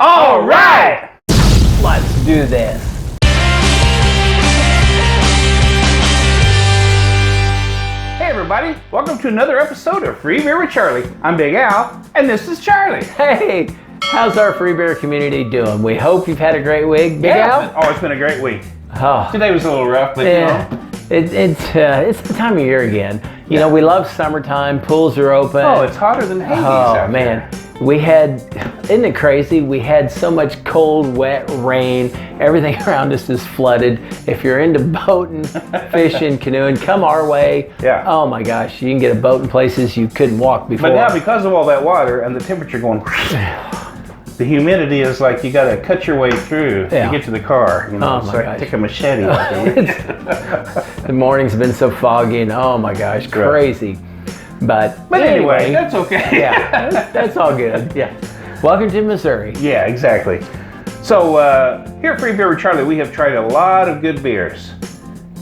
All right! Let's do this. Hey everybody, welcome to another episode of Free Beer with Charlie. I'm Big Al, and this is Charlie. Hey, how's our free beer community doing? We hope you've had a great week, Big Al. Oh, it's been a great week. Oh, Today was a little rough, but it's the time of year again. You know, we love summertime, pools are open. Oh, it's hotter than Hades out man. there. We had, isn't it crazy? We had so much cold, wet rain. Everything around us is flooded. If you're into boating, fishing, canoeing, come our way. Yeah. Oh my gosh, you can get a boat in places you couldn't walk before. But now, because of all that water and the temperature going, the humidity is like you got to cut your way through to get to the car. You know, Oh it's my like gosh. take a machete out The morning's been so foggy and oh my gosh, crazy. But anyway, that's okay. Yeah, that's all good. Yeah. Welcome to Missouri. Yeah, exactly. So here at Free Beer with Charlie, we have tried a lot of good beers.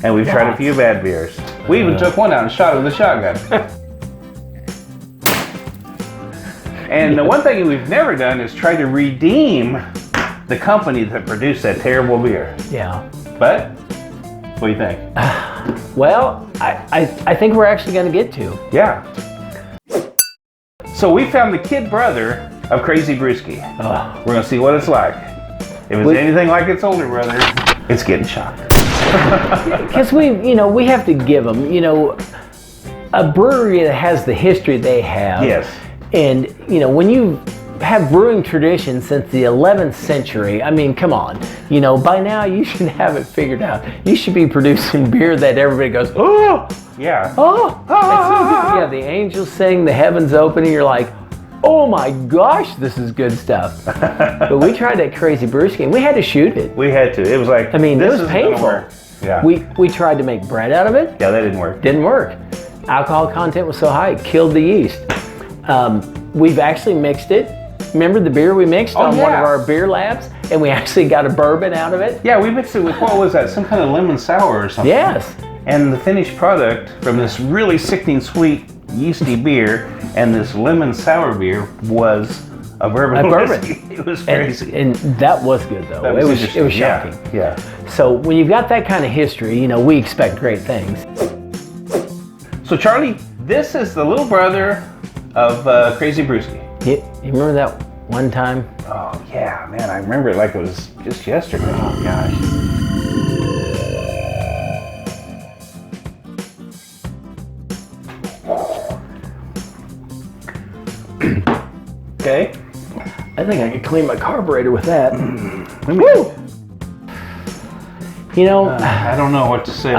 And we've tried a few bad beers. We even took one out and shot it with a shotgun. And the one thing we've never done is try to redeem the company that produced that terrible beer. Yeah. But, what do you think? Well, I think we're actually going to get to. Yeah. So we found the kid brother of Crazy Brewski. Oh. We're going to see what it's like. If it's anything like its older brother, it's getting shot. Because we have to give them, a brewery that has the history they have. Yes. And, when you have brewing tradition since the 11th century, I mean, come on. By now you should have it figured out. You should be producing beer that everybody goes, oh! Yeah. Oh! Yeah, the angels sing, the heavens open, and you're like, oh my gosh, this is good stuff. But we tried that Crazy Brewski, and we had to shoot it. We had to. It was like, it was isn't painful. gonna work. Yeah. We tried to make bread out of it. Yeah, that didn't work. Didn't work. Alcohol content was so high, it killed the yeast. We've actually mixed it. Remember the beer we mixed on one of our beer labs? And we actually got a bourbon out of it? Yeah, we mixed it with, what was that? Some kind of lemon sour or something. Yes. And the finished product from this really sickening sweet yeasty beer and this lemon sour beer was a bourbon. Whiskey. It was crazy. And that was good though. It was shocking. Yeah. So when you've got that kind of history, we expect great things. So Charlie, this is the little brother of Crazy Brewski. You remember that one time? Oh yeah, man, I remember it like it was just yesterday. Oh gosh. Okay. I think I could clean my carburetor with that. Woo! I I don't know what to say.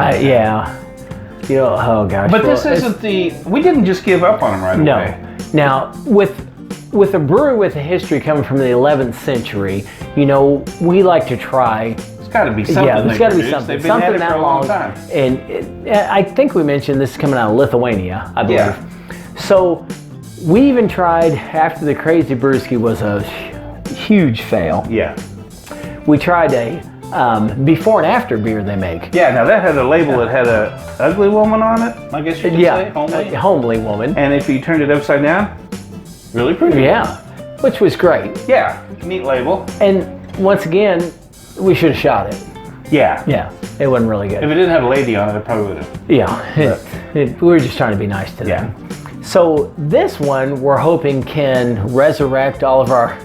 Oh gosh. But this isn't we didn't just give up on him right away. Now, with a brewery with a history coming from the 11th century, we like to try. It's got to be something. Yeah, there's got to be produced. something. They've been Something at it that for a long time. And I think we mentioned this is coming out of Lithuania, I believe. Yeah. So we even tried, after the Crazy Brewski was a huge fail, Yeah. we tried a before and after beer they make. Yeah, now that had a label that had a ugly woman on it, I guess you could say, homely. A homely woman. And if you turned it upside down, really pretty. Yeah, which was great. Yeah, neat label. And once again, we should have shot it. Yeah. Yeah, it wasn't really good. If it didn't have a lady on it, it probably would have. Yeah, we were just trying to be nice to them. So this one we're hoping can resurrect all of our...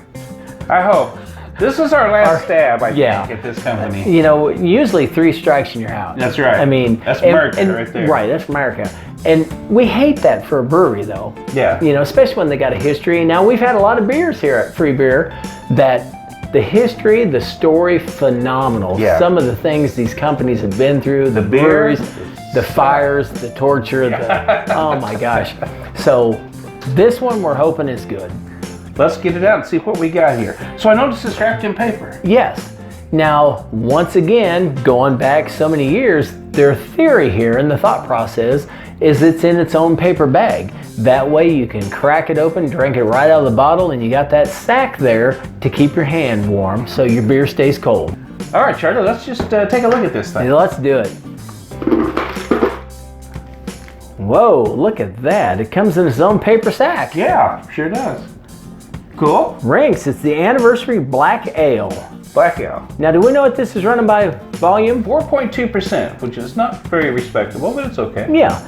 I hope. This is our last stab, I think, at this company. Usually 3 strikes and you're out. That's right. I mean... That's America right there. Right, that's America. And we hate that for a brewery though. Yeah. Especially when they got a history. Now we've had a lot of beers here at Free Beer that the history, the story, phenomenal. Yeah. Some of the things these companies have been through, the breweries, the fires, the torture, oh my gosh. So this one we're hoping is good. Let's get it out and see what we got here. So I noticed it's wrapped in paper. Yes. Now, once again, going back so many years, their theory here and the thought process is it's in its own paper bag. That way you can crack it open, drink it right out of the bottle, and you got that sack there to keep your hand warm so your beer stays cold. All right, Charlie, let's just take a look at this thing. Let's do it. Whoa, look at that. It comes in its own paper sack. Yeah, sure does. Cool. Rinks, it's the anniversary black ale. Black ale. Now, do we know what this is running by volume? 4.2%, which is not very respectable, but it's okay. Yeah.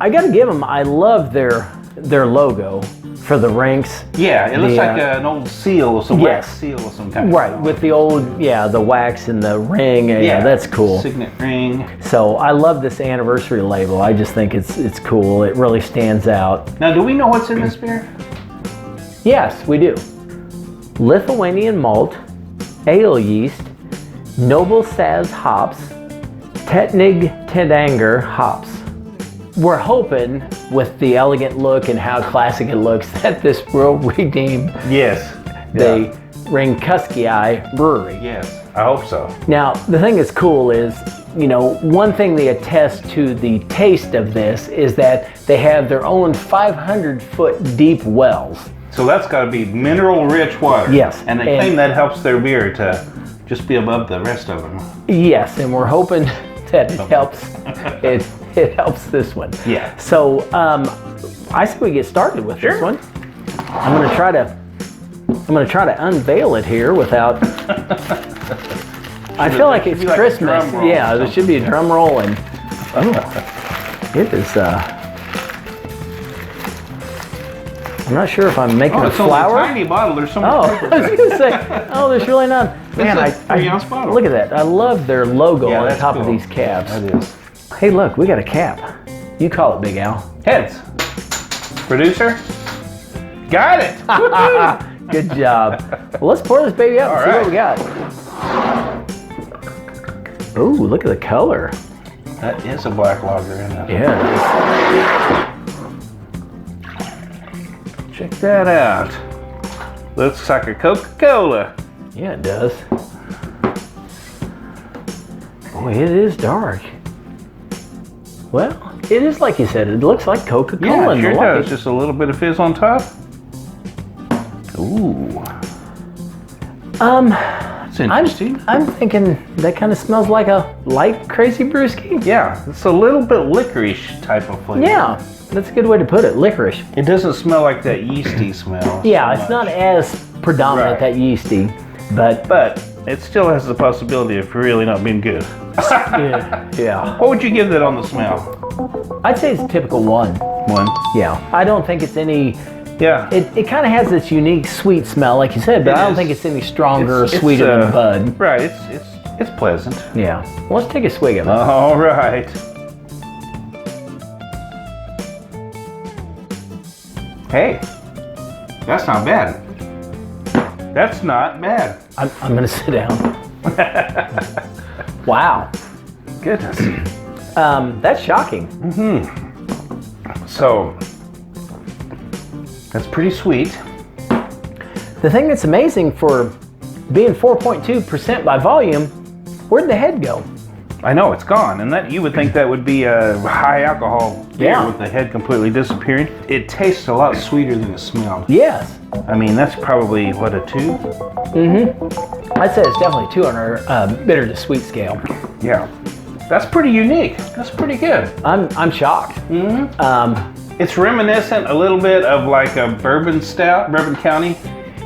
I got to give them, I love their logo for the Rinks. Yeah, it looks like an old seal, some wax seal of some kind. Right, with the old, the wax and the ring. Yeah, that's cool. Signet ring. So I love this anniversary label. I just think it's cool. It really stands out. Now, do we know what's in this beer? Yes, we do. Lithuanian malt, ale yeast, Noble Saz hops, Tetnig Tedanger hops. We're hoping with the elegant look and how classic it looks that this will redeem the Rinkuskiai Brewery. Yes, I hope so. Now, the thing that's cool is, one thing they attest to the taste of this is that they have their own 500-foot deep wells. So that's got to be mineral-rich water. Yes. And they claim that helps their beer to just be above the rest of them. Yes, and we're hoping that it helps. It helps this one. Yeah. So I say we get started with this one. I'm gonna try to unveil it here without. I feel like it's Christmas. Yeah, there should be a drum roll and. Oh, it is. I'm not sure if I'm making a flower. It's a tiny bottle. There's so much. Oh, I was gonna say. There's really none. Man, it's a 3-ounce bottle. Look at that. I love their logo on the top of these caps. That is. Hey, look, we got a cap. You call it, Big Al. Heads. Producer. Got it. Good job. Well, let's pour this baby out and see what we got. Ooh, look at the color. That is a black lager in it. Yeah. Check that out. Looks like a Coca-Cola. Yeah, it does. Boy, it is dark. Well, it is like you said. It looks like Coca-Cola. Yeah, it sure does. Just a little bit of fizz on top. Ooh. It's interesting. I'm thinking that kind of smells like a light Crazy Brewski. Yeah, it's a little bit licorice type of flavor. Yeah, that's a good way to put it. Licorice. It doesn't smell like that yeasty smell. Yeah, it's not as predominant, that yeasty, but it still has the possibility of really not being good. yeah. What would you give that on the smell? I'd say it's a typical 1. 1? Yeah. I don't think it's any. Yeah. It kind of has this unique sweet smell, like you said, but I don't think it's any stronger or sweeter than Bud. Right. It's pleasant. Yeah. Well, let's take a swig of it. All right. Hey, that's not bad. That's not bad. I'm gonna sit down. Wow. Goodness. That's shocking. So, that's pretty sweet. The thing that's amazing for being 4.2% by volume, where'd the head go? I know, it's gone. And that you would think that would be a high alcohol beer with the head completely disappearing. It tastes a lot sweeter than it smelled. Yes. I mean, that's probably, what, a 2? I'd say it's definitely 2 on our bitter to sweet scale. Yeah. That's pretty unique. That's pretty good. I'm shocked. It's reminiscent a little bit of like a bourbon stout, Bourbon County.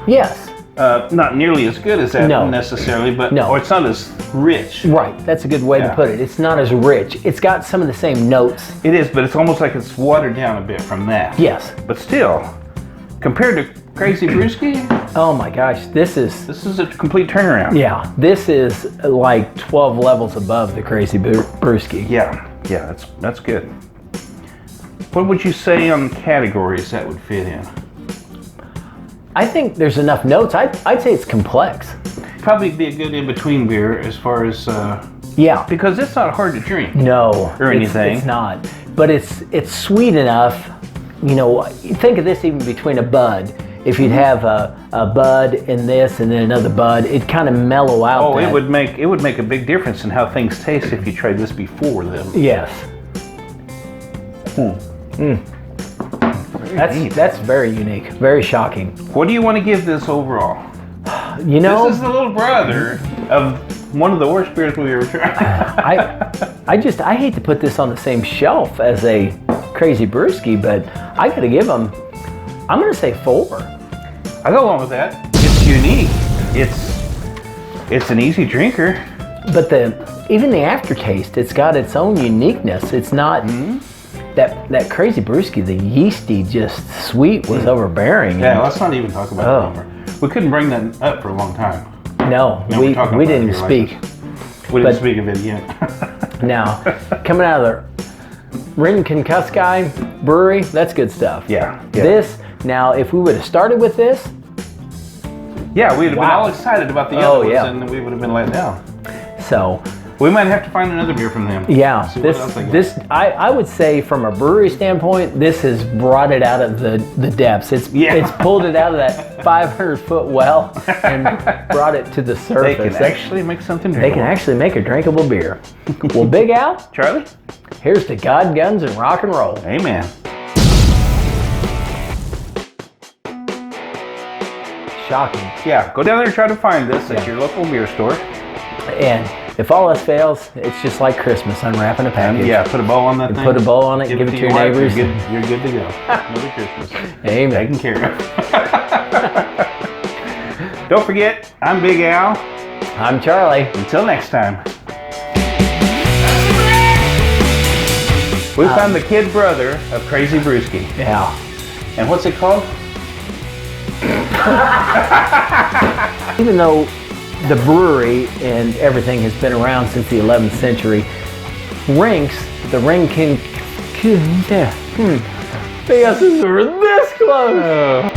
Yes. Not nearly as good as that necessarily, but or it's not as rich. Right, that's a good way to put it. It's not as rich. It's got some of the same notes. It is, but it's almost like it's watered down a bit from that. Yes. But still, compared to Crazy Brewski, oh my gosh, this is a complete turnaround. Yeah, this is like 12 levels above the Crazy Brewski. Yeah, that's good. What would you say on categories that would fit in? I think there's enough notes. I'd say it's complex. Probably be a good in-between beer as far as because it's not hard to drink. No, or anything. It's not. But it's sweet enough. You know, think of this even between a Bud. If you'd have a Bud in this and then another Bud, it'd kind of mellow out. Oh, it would make a big difference in how things taste if you tried this before them. Yes. That's very unique, very shocking. What do you want to give this overall? You know, this is the little brother of one of the worst beers we ever tried. I hate to put this on the same shelf as a Crazy Brewski, but I gotta give them. I'm gonna say 4. I go along with that. It's unique. It's an easy drinker. But even the aftertaste, it's got its own uniqueness. It's not that crazy Brewski. The yeasty, just sweet was overbearing. Yeah, let's not even talk about it anymore. We couldn't bring that up for a long time. No, we didn't speak. We didn't speak of it yet. Now, coming out of the Rinkuskiai Brewery, that's good stuff. Yeah. This, now, if we would have started with this, yeah, we'd have been all excited about the other ones, and we would have been let down. So we might have to find another beer from them. Yeah, I would say from a brewery standpoint, this has brought it out of the depths. It's pulled it out of that 500-foot well and brought it to the surface. They can actually make something drinkable. They can actually make a drinkable beer. Well, Big Al, Charlie, here's to God, guns, and rock and roll. Amen. Shocking. Yeah, go down there and try to find this at your local beer store. And if all else fails, it's just like Christmas, unwrapping a package. Yeah, put a bow on that thing. Put a bow on it, give it to your neighbors. You're good to go. Merry Christmas. Amen. Taken care of. Don't forget, I'm Big Al. I'm Charlie. Until next time. We found the kid brother of Crazy Brewski. Yeah. And what's it called? Even though the brewery and everything has been around since the 11th century, the Rinkuskiai, because we were this close.